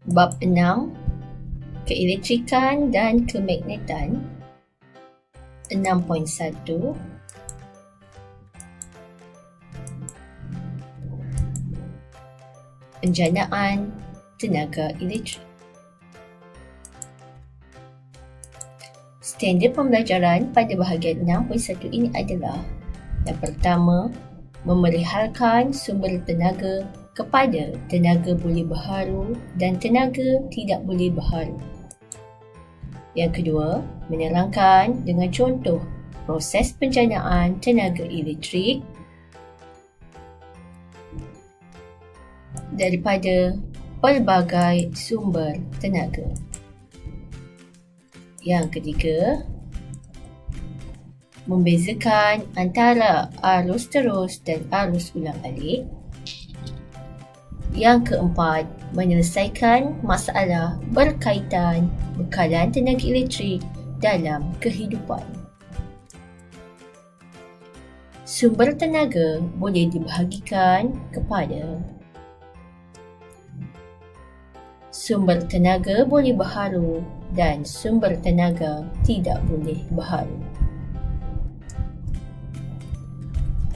Bab 6, Keelektrikan dan Kemagnetan. 6.1, Penjanaan tenaga elektrik. Standard pembelajaran pada bahagian 6.1 ini adalah: yang pertama, memerihalkan sumber tenaga kepada tenaga boleh berharu dan tenaga tidak boleh berharu. Yang kedua, menerangkan dengan contoh proses penjanaan tenaga elektrik daripada pelbagai sumber tenaga. Yang ketiga, membezakan antara arus terus dan arus ulang-alik. Yang keempat, menyelesaikan masalah berkaitan bekalan tenaga elektrik dalam kehidupan. Sumber tenaga boleh dibahagikan kepada: sumber tenaga boleh berharu dan sumber tenaga tidak boleh berharu.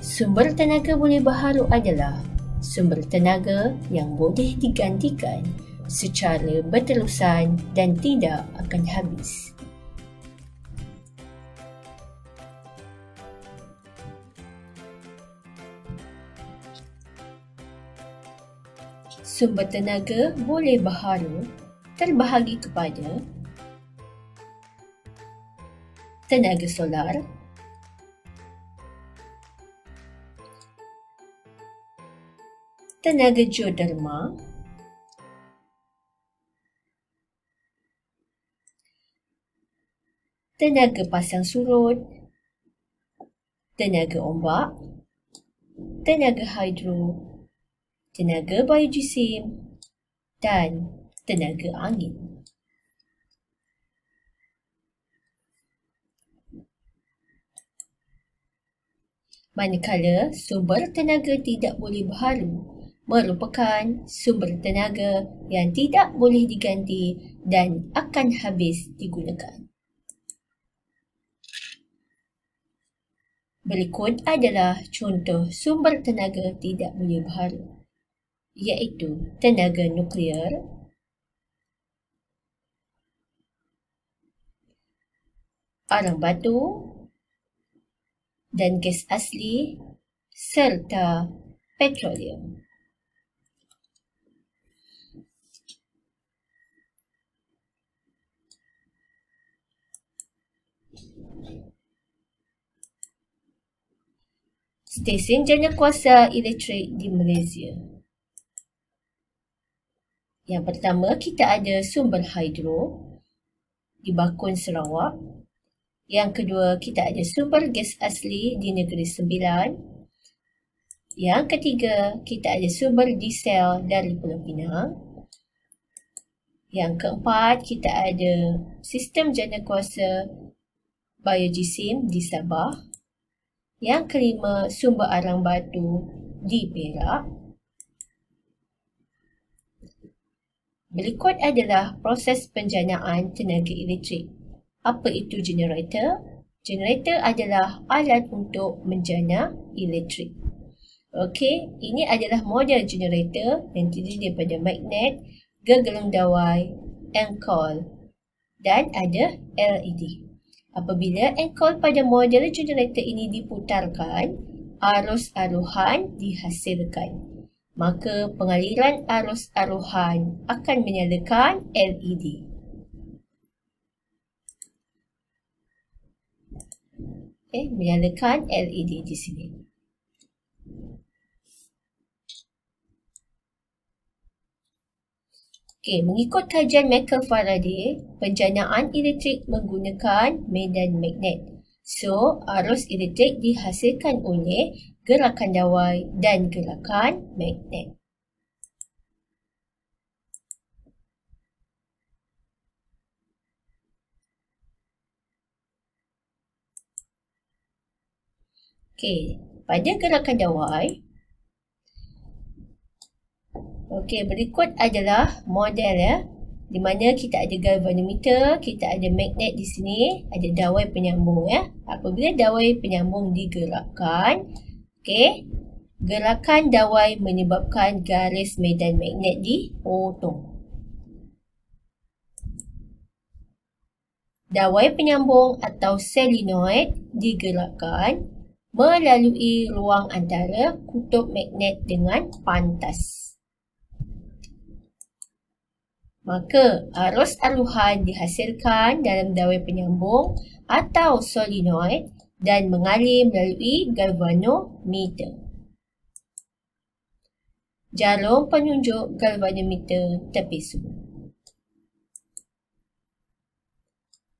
Sumber tenaga boleh berharu adalah sumber tenaga yang boleh digantikan secara berterusan dan tidak akan habis. Sumber tenaga boleh berharu terbahagi kepada tenaga solar, tenaga geoterma, tenaga pasang surut, tenaga ombak, tenaga hidro, tenaga biogeosim dan tenaga angin. Manakala sumber tenaga tidak boleh berharu merupakan sumber tenaga yang tidak boleh diganti dan akan habis digunakan. Berikut adalah contoh sumber tenaga tidak boleh berharu, iaitu tenaga nuklear, arang batu dan gas asli serta petroleum. Stesen jawakuasa elektrik di Malaysia. Yang pertama, kita ada sumber hidro di Bakun, Sarawak. Yang kedua, kita ada sumber gas asli di Negeri Sembilan. Yang ketiga, kita ada sumber diesel dari Pulau Pinang. Yang keempat, kita ada sistem jawakuasa biogeosim di Sabah. Yang kelima, sumber arang batu di Perak. Berikut adalah proses penjanaan tenaga elektrik. Apa itu generator? Generator adalah alat untuk menjana elektrik. Okey, ini adalah model generator yang terdiri daripada magnet, gergelang dawai, engkol dan ada LED. Apabila engkol pada model generator ini diputarkan, arus aruhan dihasilkan. Maka pengaliran arus aruhan akan menyalakan LED. Menyalakan LED di sini. Mengikut kajian Michael Faraday, penjanaan elektrik menggunakan medan magnet. So, arus elektrik dihasilkan oleh gerakan dawai dan gerakan magnet. Pada gerakan dawai, Okey, berikut adalah model ya. Di mana kita ada galvanometer, kita ada magnet di sini, ada dawai penyambung ya. Apabila dawai penyambung digerakkan, okey, gerakan dawai menyebabkan garis medan magnet dipotong. Dawai penyambung atau solenoid digerakkan melalui ruang antara kutub magnet dengan pantas. Maka arus aluhan dihasilkan dalam dawai penyambung atau solenoid dan mengalir melalui galvanometer. Jarum penunjuk galvanometer terpesu.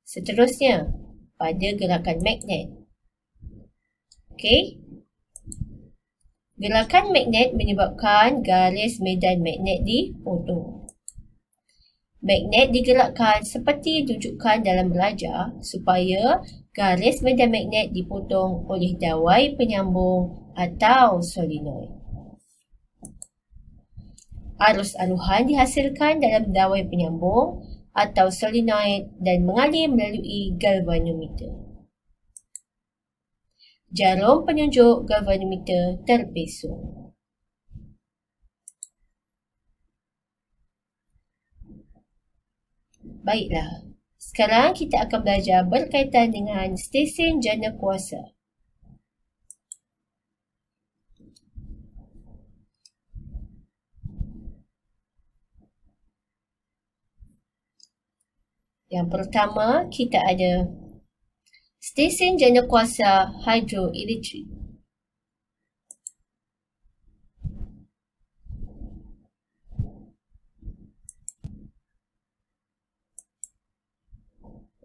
Seterusnya, pada gerakan magnet. Okey. Gerakan magnet menyebabkan garis medan magnet dipotong. Magnet digerakkan seperti ditunjukkan dalam belajar supaya garis medan magnet dipotong oleh dawai penyambung atau solenoid. Arus aluhan dihasilkan dalam dawai penyambung atau solenoid dan mengalir melalui galvanometer. Jarum penunjuk galvanometer terpesong. Baiklah, sekarang kita akan belajar berkaitan dengan stesen jana kuasa. Yang pertama, kita ada stesen jana kuasa hidroelektrik.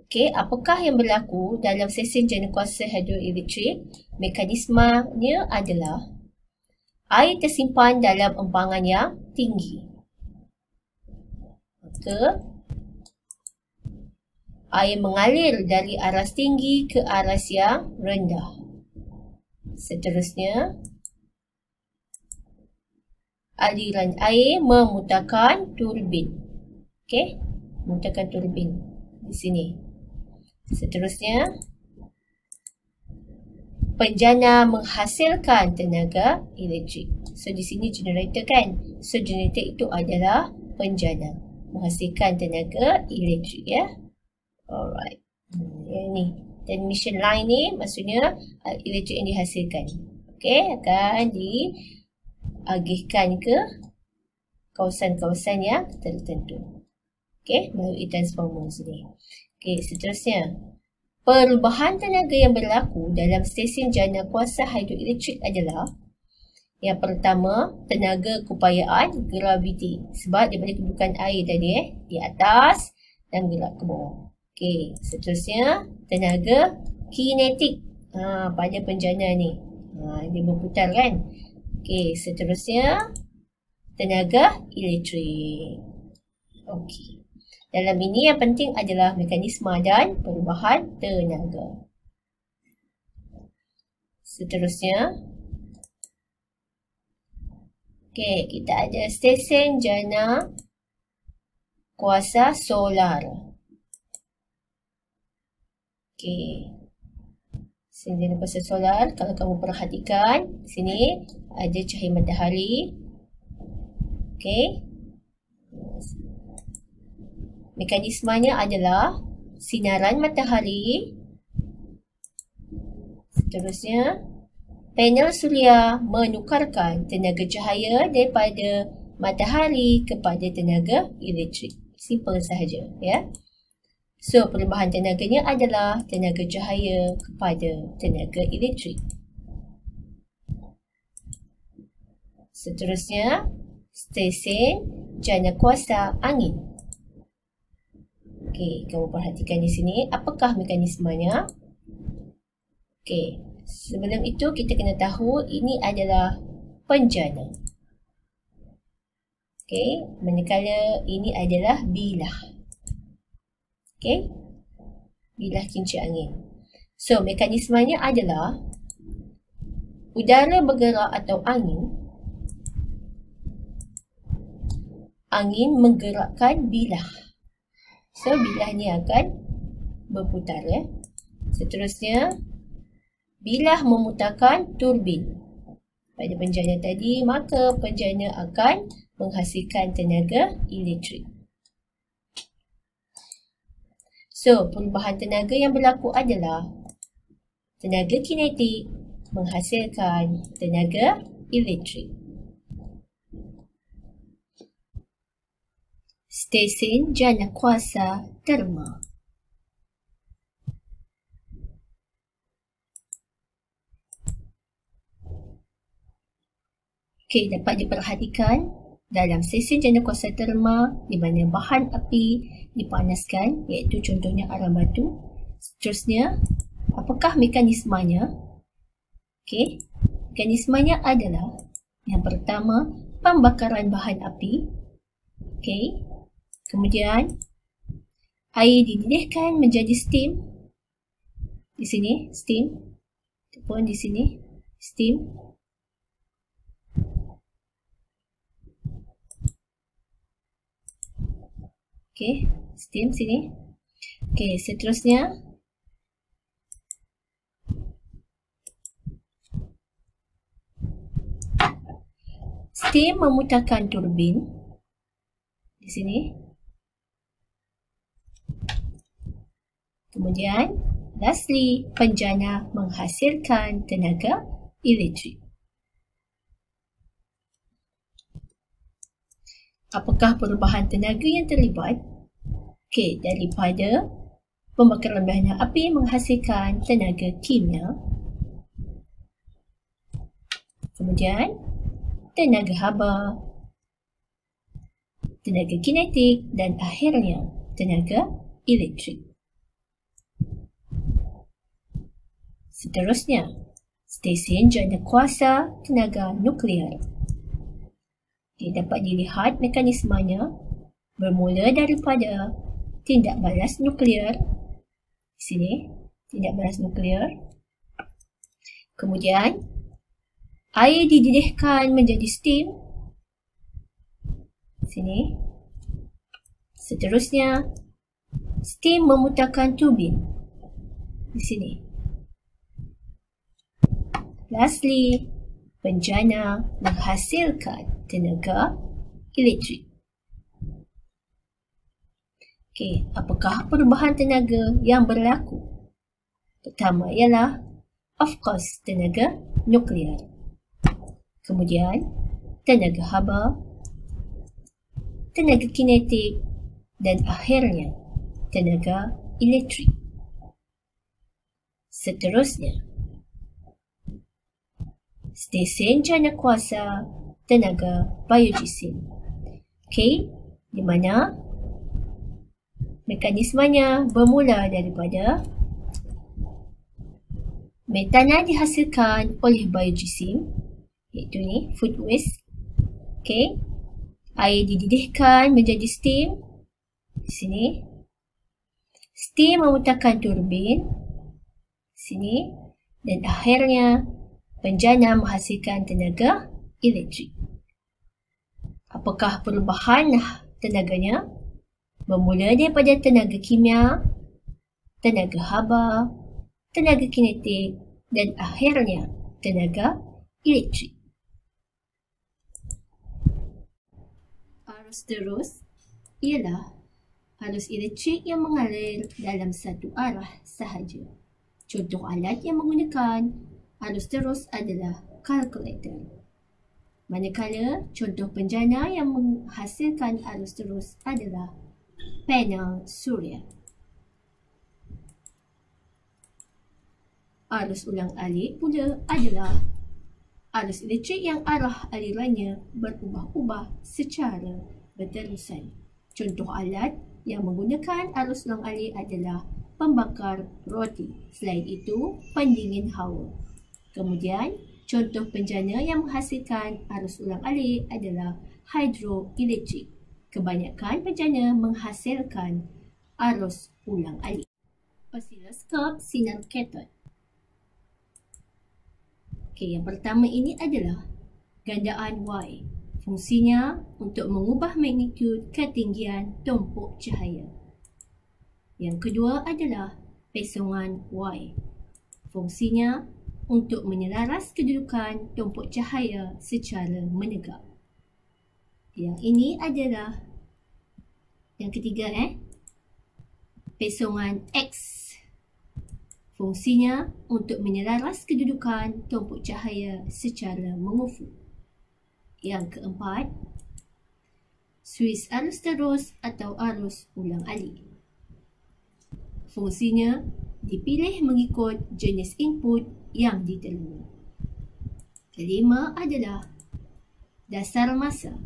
Okey, apakah yang berlaku dalam stesen jana kuasa hidroelektrik? Mekanismenya adalah air tersimpan dalam empangan yang tinggi. Maka air mengalir dari aras tinggi ke aras yang rendah. Seterusnya, aliran air memutarkan turbin. Okey, memutarkan turbin di sini. Seterusnya, penjana menghasilkan tenaga elektrik. So, di sini generator kan. So, generator itu adalah penjana. Menghasilkan tenaga elektrik ya. Alright. Yang ni. Transmission line ni maksudnya elektrik yang dihasilkan. Okey, akan diagihkan ke kawasan-kawasan yang tertentu. Okey, melalui transformer sini. Okey, seterusnya. Perubahan tenaga yang berlaku dalam stesen jana kuasa hidroelektrik adalah yang pertama, tenaga keupayaan graviti. Sebab daripada kedudukan air tadi di atas dan gerak ke bawah. Okey, seterusnya tenaga kinetik pada penjana ni. Dia berputar kan. Okey, seterusnya tenaga elektrik. Okey. Dalam ini yang penting adalah mekanisme dan perubahan tenaga. Seterusnya, okey, kita ada stesen jana kuasa solar. Okey. Stesen jana kuasa solar, kalau kamu perhatikan, sini ada cahaya matahari. Okey. Mekanismenya adalah sinaran matahari. Seterusnya, panel suria menukarkan tenaga cahaya daripada matahari kepada tenaga elektrik. Simple sahaja ya. So, perubahan tenaganya adalah tenaga cahaya kepada tenaga elektrik. Seterusnya, stesen jana kuasa angin. Okey, kamu perhatikan di sini apakah mekanismenya. Okey, sebelum itu kita kena tahu ini adalah penjana. Okey, manakala ini adalah bilah. Okey, bilah kincir angin. So, mekanismenya adalah udara bergerak atau angin angin menggerakkan bilah. So, bilah ni akan berputar. Seterusnya, bilah memutarkan turbin. Pada penjana tadi, maka penjana akan menghasilkan tenaga elektrik. So, perubahan tenaga yang berlaku adalah tenaga kinetik menghasilkan tenaga elektrik. Stesen jana kuasa terma. Okey, dapat diperhatikan dalam stesen jana kuasa terma di mana bahan api dipanaskan, iaitu contohnya arang batu. Seterusnya, apakah mekanismenya? Okey, mekanismenya adalah yang pertama, pembakaran bahan api. Okey, kemudian air dididihkan menjadi steam. Di sini steam, ataupun di sini steam. Okey, steam sini. Okey, seterusnya steam memutarkan turbin di sini. Kemudian, lastly, penjana menghasilkan tenaga elektrik. Apakah perubahan tenaga yang terlibat? Okey, daripada pembakaran bahan api menghasilkan tenaga kimia. Kemudian, tenaga haba, tenaga kinetik dan akhirnya tenaga elektrik. Seterusnya, stesen jana kuasa tenaga nuklear. Okay, dapat dilihat mekanismenya bermula daripada tindak balas nuklear. Di sini, tindak balas nuklear. Kemudian, air dididihkan menjadi steam. Sini. Seterusnya, steam memutarkan turbin. Di sini. Lastly, penjana menghasilkan tenaga elektrik. Okey, apakah perubahan tenaga yang berlaku? Pertama ialah, of course, tenaga nuklear. Kemudian, tenaga haba, tenaga kinetik dan akhirnya tenaga elektrik. Seterusnya, stesen jana kuasa tenaga biogesin. Okey, di mana mekanismenya bermula daripada metana dihasilkan oleh biogesin, iaitu ni food waste. Okey, air dididihkan menjadi steam. Di sini, steam memutarkan turbin. Di sini, dan akhirnya penjana menghasilkan tenaga elektrik. Apakah perubahan tenaganya? Bermula daripada tenaga kimia, tenaga haba, tenaga kinetik dan akhirnya tenaga elektrik. Arus terus ialah arus elektrik yang mengalir dalam satu arah sahaja. Contoh alat yang menggunakan arus terus adalah kalkulator. Manakala contoh penjana yang menghasilkan arus terus adalah panel suria. Arus ulang alik pula adalah arus elektrik yang arah alirannya berubah-ubah secara berterusan. Contoh alat yang menggunakan arus ulang alik adalah pembakar roti. Selain itu, pendingin hawa. Kemudian, contoh penjana yang menghasilkan arus ulang alik adalah hidroelektrik. Kebanyakan penjana menghasilkan arus ulang alik. Osiloskop sinar katod. Okey, yang pertama ini adalah gandaan Y. Fungsinya untuk mengubah magnitud ketinggian tumpuk cahaya. Yang kedua adalah pesongan Y. Fungsinya untuk menyelaras kedudukan tumpuk cahaya secara menegak. Yang ini adalah yang ketiga, pesongan X. Fungsinya untuk menyelaras kedudukan tumpuk cahaya secara mengufuk. Yang keempat, suis arus terus atau arus ulang alik. Fungsinya dipilih mengikut jenis input yang diterima. Kelima adalah dasar masa.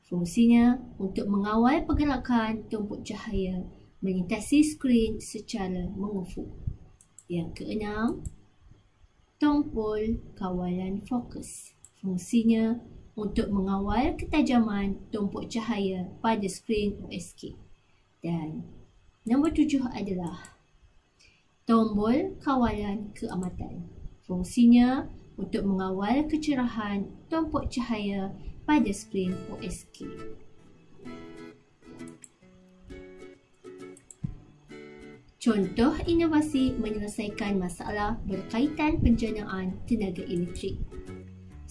Fungsinya untuk mengawal pergerakan tumpuk cahaya melintasi skrin secara mengufuk. Yang keenam, tombol kawalan fokus. Fungsinya untuk mengawal ketajaman tumpuk cahaya pada skrin OSK. Dan nombor 7 adalah tombol kawalan keamatan. Fungsinya untuk mengawal kecerahan tumpuk cahaya pada skrin OSK. Contoh inovasi menyelesaikan masalah berkaitan penjanaan tenaga elektrik.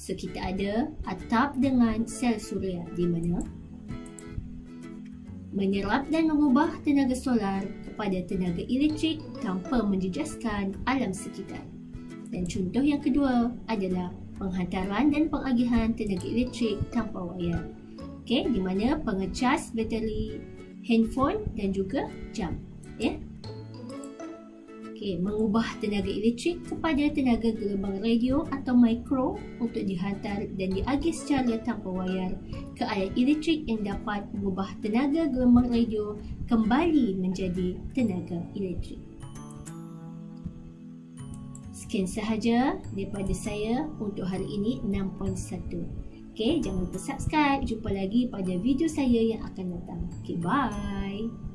So, kita ada atap dengan sel suria di mana menyerap dan mengubah tenaga solar kepada tenaga elektrik tanpa menjejaskan alam sekitar. Dan contoh yang kedua adalah penghantaran dan pengagihan tenaga elektrik tanpa wayar. Okey, di mana pengecas bateri handphone dan juga jam. Ya. Okey, mengubah tenaga elektrik kepada tenaga gelombang radio atau mikro untuk dihantar dan diagih secara tanpa wayar ke alat elektrik yang dapat mengubah tenaga gelombang radio kembali menjadi tenaga elektrik. Sekian sahaja daripada saya untuk hari ini 6.1. Okey, jangan lupa subscribe. Jumpa lagi pada video saya yang akan datang. Okey, bye.